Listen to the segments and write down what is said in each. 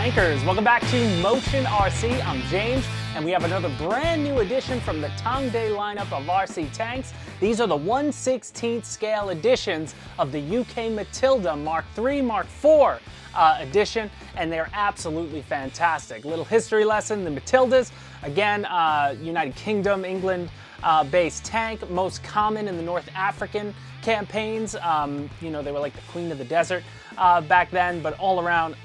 Tankers, welcome back to Motion RC. I'm James, and we have another brand new edition from the Tongde lineup of RC tanks. These are the 1/16 scale editions of the UK Matilda Mk III, Mk IV edition, and they're absolutely fantastic. Little history lesson, the Matildas, again, United Kingdom, England based tank, most common in the North African campaigns. You know, they were like the queen of the desert back then, but all around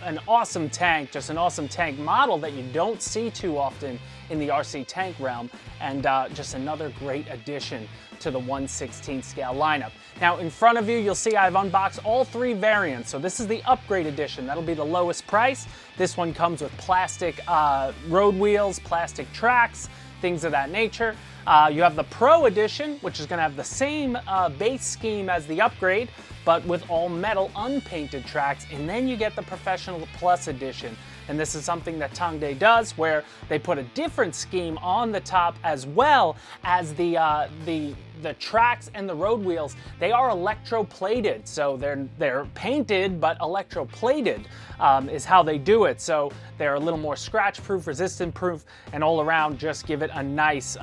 an awesome tank, just an awesome tank model that you don't see too often in the RC tank realm, and just another great addition to the 1/16 scale lineup. Now in front of you, you'll see I've unboxed all three variants. So this is the upgrade edition. That'll be the lowest price. This one comes with plastic road wheels, plastic tracks, things of that nature. You have the Pro Edition, which is going to have the same base scheme as the upgrade, but with all metal unpainted tracks. And then you get the Professional Plus Edition. And this is something that Tongde does, where they put a different scheme on the top as well as the tracks and the road wheels. They are electroplated, so they're painted but electroplated is how they do it. So they're a little more scratch-proof, resistant-proof, and all around just give it a nice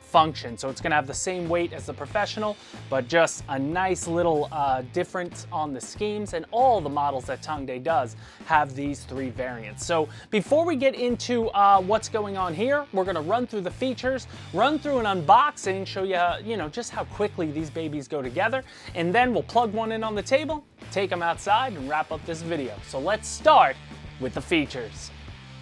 function. So it's going to have the same weight as the Professional, but just a nice little difference on the schemes. And all the models that Tongde does have these three variants. So before we get into what's going on here, we're going to run through the features, run through an unboxing, show you, just how quickly these babies go together, and then we'll plug one in on the table, take them outside, and wrap up this video. So let's start with the features.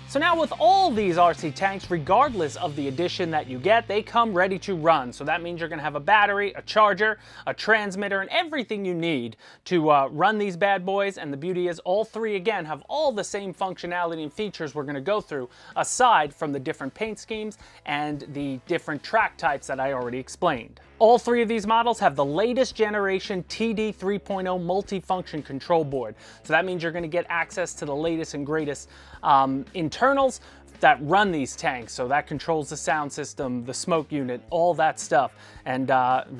So now with all these RC tanks, regardless of the edition that you get, they come ready to run. So that means you're going to have a battery, a charger, a transmitter, and everything you need to run these bad boys. And the beauty is all three, again, have all the same functionality and features we're going to go through, aside from the different paint schemes and the different track types that I already explained. All three of these models have the latest generation TD 3.0 multifunction control board. So that means you're going to get access to the latest and greatest internals that run these tanks. So that controls the sound system, the smoke unit, all that stuff, and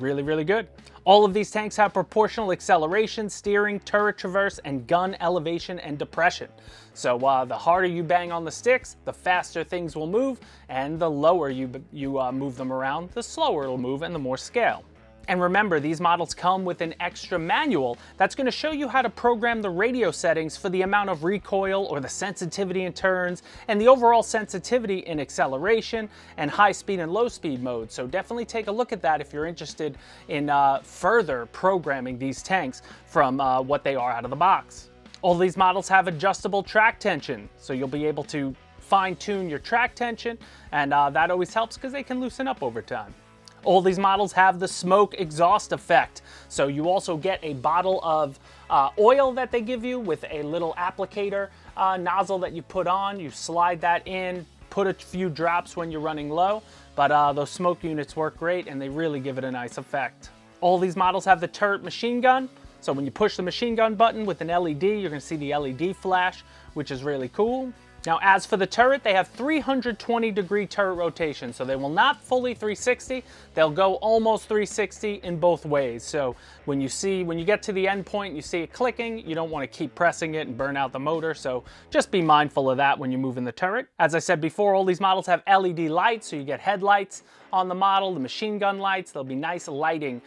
really, really good. All of these tanks have proportional acceleration, steering, turret traverse, and gun elevation and depression. So the harder you bang on the sticks, the faster things will move, and the lower you move them around, the slower it'll move and the more scale. And remember, these models come with an extra manual that's going to show you how to program the radio settings for the amount of recoil or the sensitivity in turns and the overall sensitivity in acceleration and high speed and low speed mode. So definitely take a look at that if you're interested in further programming these tanks from what they are out of the box. All these models have adjustable track tension, so you'll be able to fine-tune your track tension, and that always helps because they can loosen up over time. All these models have the smoke exhaust effect. So you also get a bottle of oil that they give you with a little applicator nozzle that you put on. You slide that in, put a few drops when you're running low, but those smoke units work great and they really give it a nice effect. All these models have the turret machine gun. So when you push the machine gun button with an LED, you're going to see the LED flash, which is really cool. Now, as for the turret, they have 320-degree turret rotation, so they will not fully 360. They'll go almost 360 in both ways. So when you get to the end point, you see it clicking, you don't want to keep pressing it and burn out the motor. So just be mindful of that when you're moving the turret. As I said before, all these models have LED lights, so you get headlights on the model, the machine gun lights. There'll be nice lighting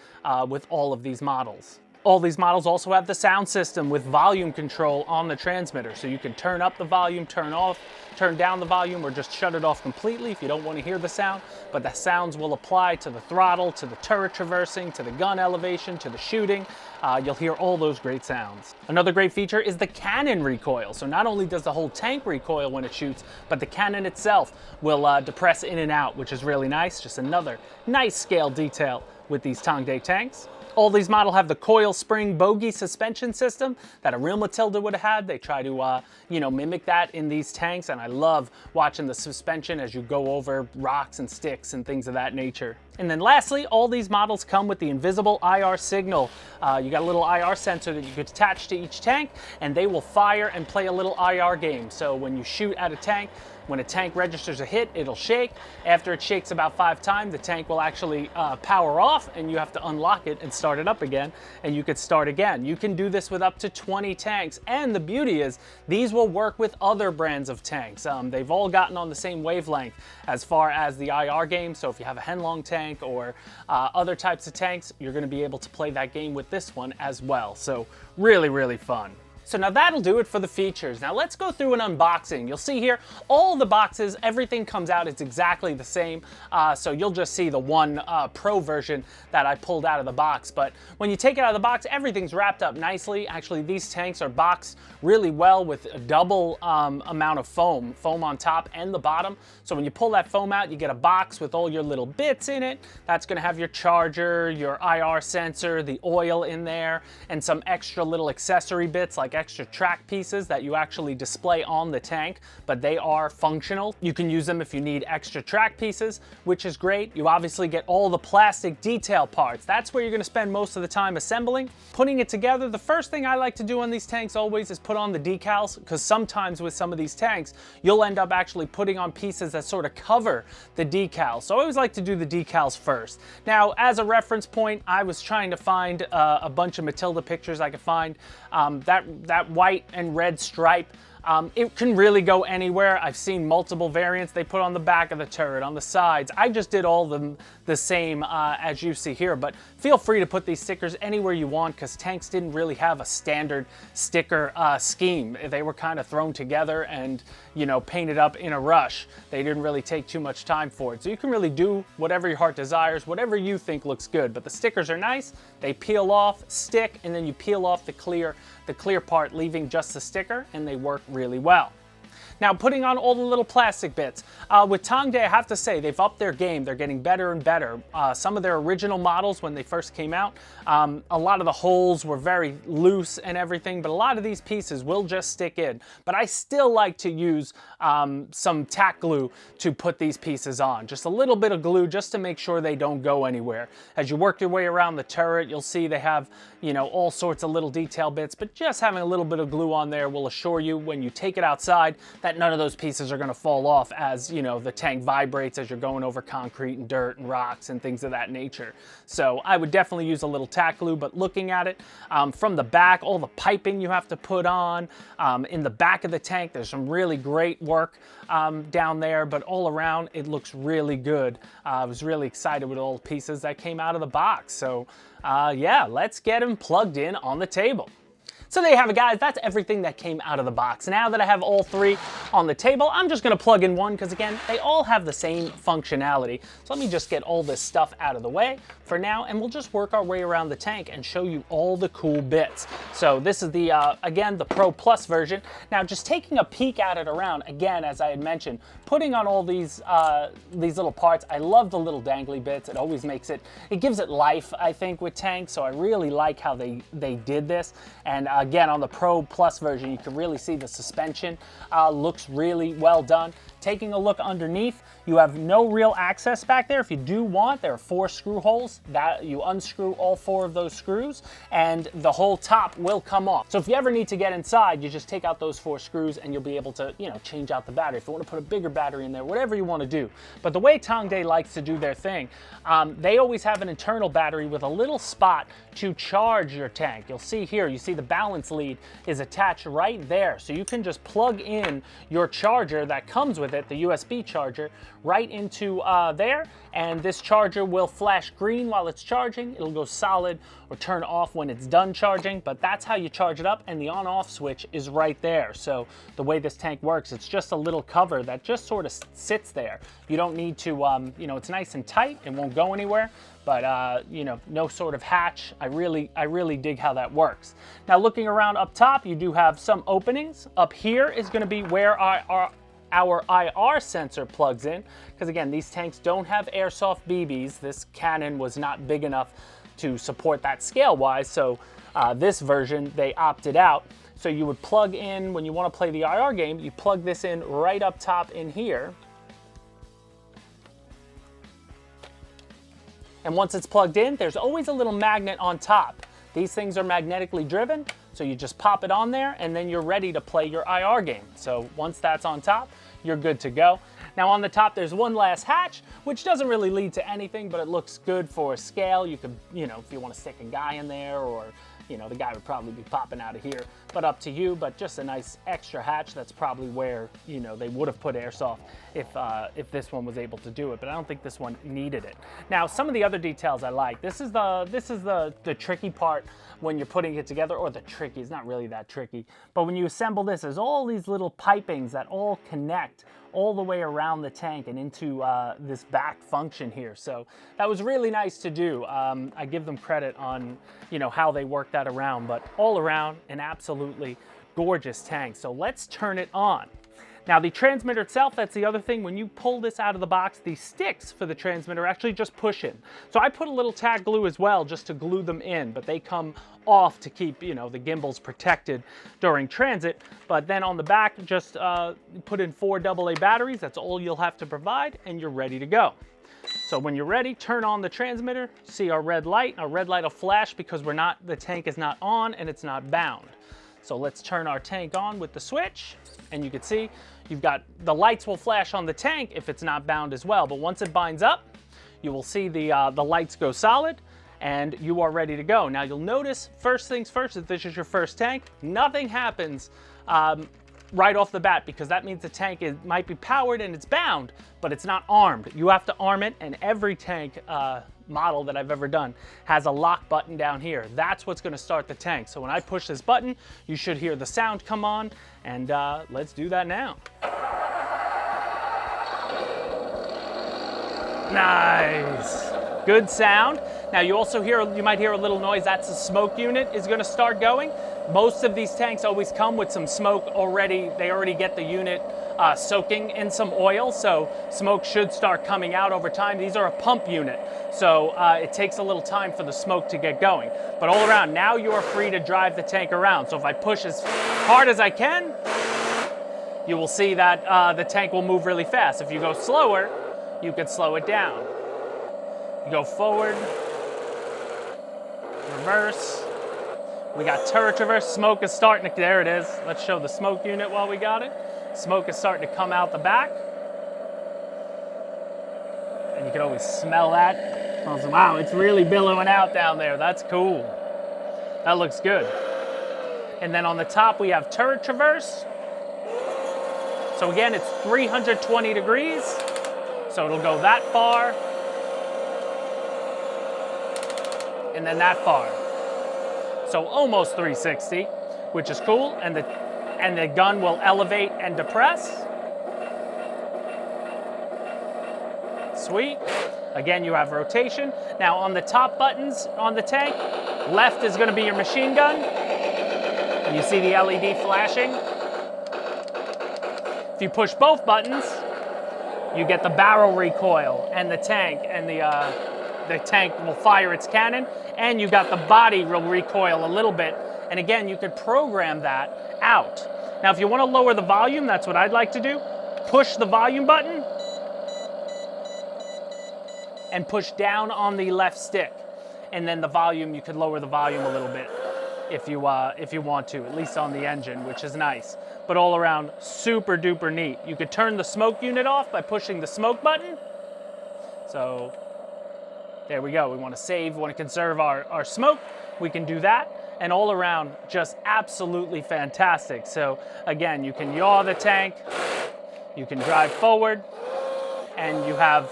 with all of these models. All these models also have the sound system with volume control on the transmitter, so you can turn up the volume, turn down the volume, or just shut it off completely if you don't want to hear the sound. But the sounds will apply to the throttle, to the turret traversing, to the gun elevation, to the shooting. You'll hear all those great sounds. Another great feature is the cannon recoil. So not only does the whole tank recoil when it shoots, but the cannon itself will depress in and out, which is really nice. Just another nice scale detail with these Tongde tanks. All these models have the coil spring bogey suspension system that a real Matilda would have had. They try to, mimic that in these tanks, and I love watching the suspension as you go over rocks and sticks and things of that nature. And then lastly, all these models come with the invisible IR signal. You got a little IR sensor that you could attach to each tank, and they will fire and play a little IR game. So when you shoot at a tank, When a tank registers a hit, it'll shake. After it shakes about 5 times, the tank will actually power off, and you have to unlock it and start it up again, and you could start again. You can do this with up to 20 tanks, and the beauty is these will work with other brands of tanks. They've all gotten on the same wavelength as far as the IR game, so if you have a Henlong tank or other types of tanks, you're going to be able to play that game with this one as well. So really, really fun. So now that'll do it for the features. Now let's go through an unboxing. You'll see here, all the boxes, everything comes out, it's exactly the same. So you'll just see the one Pro version that I pulled out of the box. But when you take it out of the box, everything's wrapped up nicely. Actually, these tanks are boxed really well with a double amount of foam on top and the bottom. So when you pull that foam out, you get a box with all your little bits in it. That's gonna have your charger, your IR sensor, the oil in there, and some extra little accessory bits like extra track pieces that you actually display on the tank, but they are functional. You can use them if you need extra track pieces, which is great. You obviously get all the plastic detail parts. That's where you're gonna spend most of the time assembling. Putting it together, the first thing I like to do on these tanks always is put on the decals, because sometimes with some of these tanks, you'll end up actually putting on pieces that sort of cover the decals. So I always like to do the decals first. Now, as a reference point, I was trying to find a bunch of Matilda pictures I could find. That white and red stripe, it can really go anywhere. I've seen multiple variants they put on the back of the turret, on the sides. I just did all of them the same as you see here, but feel free to put these stickers anywhere you want, because tanks didn't really have a standard sticker scheme. They were kind of thrown together and, you know, painted up in a rush. They didn't really take too much time for it. So you can really do whatever your heart desires, whatever you think looks good. But the stickers are nice. They peel off, stick, and then you peel off the clear part, leaving just the sticker, and they work really well. Now, putting on all the little plastic bits. With Tongde, I have to say, they've upped their game. They're getting better and better. Some of their original models, when they first came out, a lot of the holes were very loose and everything, but a lot of these pieces will just stick in. But I still like to use some tack glue to put these pieces on. Just a little bit of glue just to make sure they don't go anywhere. As you work your way around the turret, you'll see they have, you know, all sorts of little detail bits, but just having a little bit of glue on there will assure you when you take it outside that none of those pieces are going to fall off as, you know, the tank vibrates as you're going over concrete and dirt and rocks and things of that nature. So I would definitely use a little tack glue, but looking at it from the back, all the piping you have to put on, in the back of the tank, there's some really great work down there, but all around it looks really good. I was really excited with all the pieces that came out of the box. So yeah, let's get them plugged in on the table. So there you have it, guys. That's everything that came out of the box. Now that I have all three on the table, I'm just gonna plug in one, because again, they all have the same functionality. So let me just get all this stuff out of the way for now, and we'll just work our way around the tank and show you all the cool bits. So this is the, again, the Pro Plus version. Now, just taking a peek at it around, again, as I had mentioned, putting on all these little parts, I love the little dangly bits. It always makes it gives it life, I think, with tanks. So I really like how they did this. And again, on the Pro Plus version, you can really see the suspension looks really well done. Taking a look underneath, you have no real access back there. If you do want, there are 4 screw holes that you unscrew all 4 of those screws, and the whole top will come off. So if you ever need to get inside, you just take out those 4 screws and you'll be able to, you know, change out the battery. If you want to put a bigger battery in there, whatever you want to do. But the way Tongde likes to do their thing, they always have an internal battery with a little spot to charge your tank. You'll see here, you see the balance lead is attached right there. So you can just plug in your charger that comes with it, the USB charger, right into there, and this charger will flash green while it's charging. It'll go solid or turn off when it's done charging, but that's how you charge it up, and the on-off switch is right there. So the way this tank works, it's just a little cover that just sort of sits there. You don't need to, you know, it's nice and tight, it won't go anywhere, but you know, no sort of hatch. I really dig how that works. Now, looking around up top, you do have some openings. Up here is going to be where our IR sensor plugs in, because again, these tanks don't have airsoft BBs. This cannon was not big enough to support that scale-wise, so this version, they opted out. So you would plug in, when you want to play the IR game, you plug this in right up top in here. And once it's plugged in, there's always a little magnet on top. These things are magnetically driven, so you just pop it on there and then you're ready to play your IR game. So once that's on top, you're good to go. Now on the top, there's one last hatch, which doesn't really lead to anything, but it looks good for scale. You could, you know, if you want to stick a guy in there, or, you know, the guy would probably be popping out of here, but up to you. But just a nice extra hatch. That's probably where, you know, they would have put airsoft if this one was able to do it, but I don't think this one needed it. Now, some of the other details I like. This is the tricky part when you're putting it together, or the tricky, it's not really that tricky, but when you assemble this, there's all these little pipings that all connect all the way around the tank and into this back function here. So that was really nice to do. I give them credit on, you know, how they work that around, but all around an absolutely gorgeous tank. So let's turn it on. Now the transmitter itself, that's the other thing. When you pull this out of the box, the sticks for the transmitter actually just push in. So I put a little tack glue as well just to glue them in, but they come off to keep, you know, the gimbals protected during transit. But then on the back, just put in 4 AA batteries. That's all you'll have to provide, and you're ready to go. So when you're ready, turn on the transmitter. See our red light. Our red light will flash because the tank is not on and it's not bound. So let's turn our tank on with the switch, and you can see you've got the lights will flash on the tank if it's not bound as well. But once it binds up, you will see the lights go solid, and you are ready to go. Now you'll notice, first things first, if this is your first tank, nothing happens right off the bat, because that means the tank might be powered and it's bound, but it's not armed. You have to arm it, and every tank model that I've ever done has a lock button down here. That's what's going to start the tank. So when I push this button, you should hear the sound come on, and let's do that now. Nice. Good sound. Now you might hear a little noise. That's the smoke unit is going to start going. Most of these tanks always come with some smoke already. They already get the unit soaking in some oil, so smoke should start coming out over time. These are a pump unit, so it takes a little time for the smoke to get going. But all around, now you are free to drive the tank around. So if I push as hard as I can, you will see that the tank will move really fast. If you go slower, you can slow it down. You go forward, reverse. We got turret traverse. Smoke is starting to, there it is. Let's show the smoke unit while we got it. Smoke is starting to come out the back. And you can always smell that. Wow, it's really billowing out down there. That's cool. That looks good. And then on the top, we have turret traverse. So again, it's 320 degrees. So it'll go that far. And then that far. So almost 360, which is cool. And the gun will elevate and depress. Sweet. Again, you have rotation. Now on the top buttons on the tank, left is going to be your machine gun. And you see the LED flashing. If you push both buttons, you get the barrel recoil, and the tank will fire its cannon, and you got the body will recoil a little bit. And again, you could program that out. Now, if you want to lower the volume, that's what I'd like to do. Push the volume button and push down on the left stick. And then the volume, you could lower the volume a little bit if you want to, at least on the engine, which is nice. But all around, super duper neat. You could turn the smoke unit off by pushing the smoke button. So there we go. We want to save, we want to conserve our smoke. We can do that. And all around, just absolutely fantastic. So again, you can yaw the tank, you can drive forward, and you have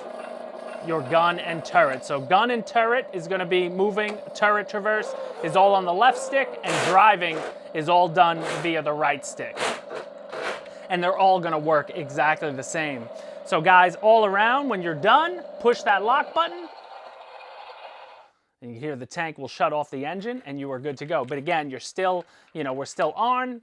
your gun and turret. So gun and turret is going to be moving. Turret traverse is all on the left stick, and driving is all done via the right stick. And they're all going to work exactly the same. So guys, all around, when you're done, push that lock button, and you hear the tank will shut off the engine, and you are good to go. But again, you're still, you know, we're still on,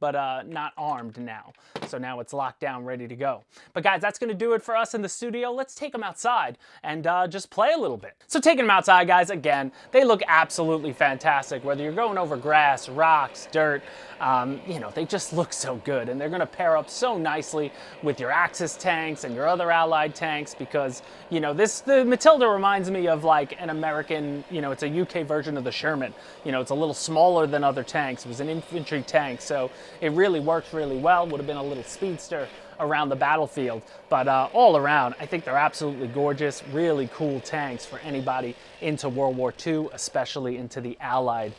but not armed now. So now it's locked down, ready to go. But guys, that's gonna do it for us in the studio. Let's take them outside and just play a little bit. So taking them outside, guys, again, they look absolutely fantastic. Whether you're going over grass, rocks, dirt, you know, they just look so good. And they're gonna pair up so nicely with your Axis tanks and your other allied tanks, because, you know, the Matilda reminds me of like an American, you know, it's a UK version of the Sherman. You know, it's a little smaller than other tanks. It was an infantry tank, so it really works really well. Would have been a little speedster around the battlefield. But all around, I think they're absolutely gorgeous, really cool tanks for anybody into World War II, especially into the Allied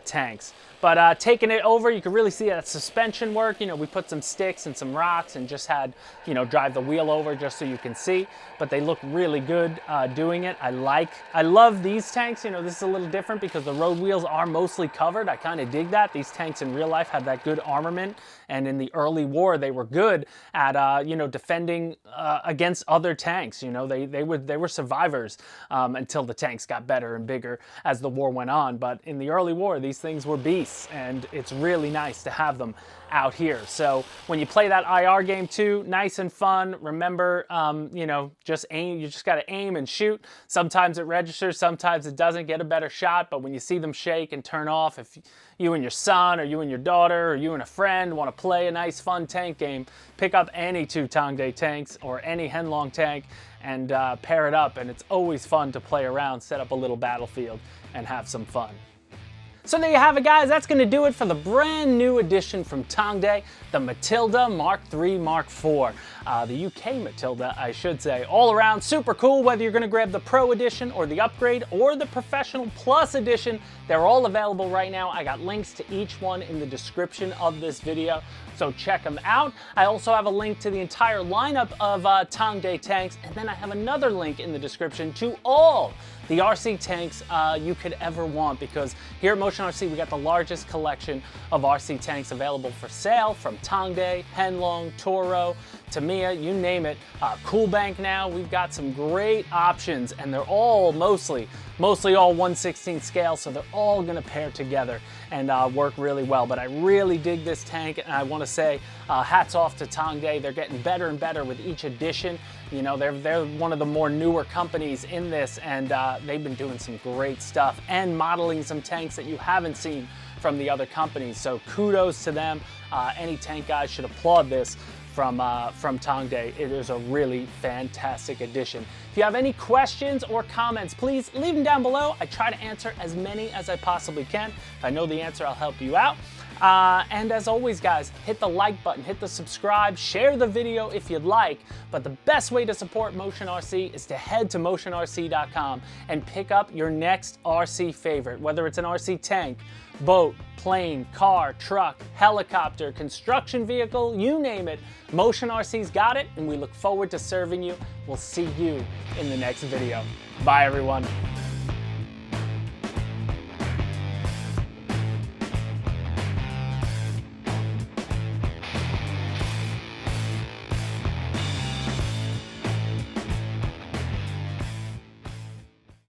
tanks. But taking it over, you can really see that suspension work. You know, we put some sticks and some rocks and just had, you know, drive the wheel over just so you can see. But they look really good doing it. I love these tanks. You know, this is a little different because the road wheels are mostly covered. I kind of dig that. These tanks in real life had that good armament. And in the early war, they were good at, you know, defending against other tanks. You know, they were survivors until the tanks got better and bigger as the war went on. But in the early war, these things were beasts, and it's really nice to have them out here. So when you play that IR game too, nice and fun. Remember, you know, just aim. You just got to aim and shoot. Sometimes it registers, sometimes it doesn't. Get a better shot, but when you see them shake and turn off, if you and your son or you and your daughter or you and a friend want to play a nice fun tank game, pick up any two Tongde tanks or any Henlong tank and pair it up, and it's always fun to play around, set up a little battlefield and have some fun. So there you have it, guys. That's going to do it for the brand new edition from Tongde, the Matilda Mark III, Mark IV. The UK Matilda, I should say. All around super cool, whether you're going to grab the Pro Edition or the Upgrade or the Professional Plus Edition. They're all available right now. I got links to each one in the description of this video, so check them out. I also have a link to the entire lineup of Tongde tanks, and then I have another link in the description to all the RC tanks you could ever want, because here at Motion RC we got the largest collection of RC tanks available for sale, from Tongde, Henlong, Toro, Tamiya, you name it. Coolbank now, we've got some great options, and they're all mostly all 1/16 scale, so they're all gonna pair together and work really well. But I really dig this tank, and I wanna say hats off to Tongde. They're getting better and better with each edition. You know, they're one of the more newer companies in this, and they've been doing some great stuff and modeling some tanks that you haven't seen from the other companies. So kudos to them. Any tank guys should applaud this from Tongde. It is a really fantastic addition. If you have any questions or comments, please leave them down below. I try to answer as many as I possibly can. If I know the answer, I'll help you out. And as always, guys, hit the like button, hit the subscribe, share the video if you'd like. But the best way to support Motion RC is to head to motionrc.com and pick up your next RC favorite, whether it's an RC tank, boat, plane, car, truck, helicopter, construction vehicle, you name it. Motion RC's got it, and we look forward to serving you. We'll see you in the next video. Bye, everyone.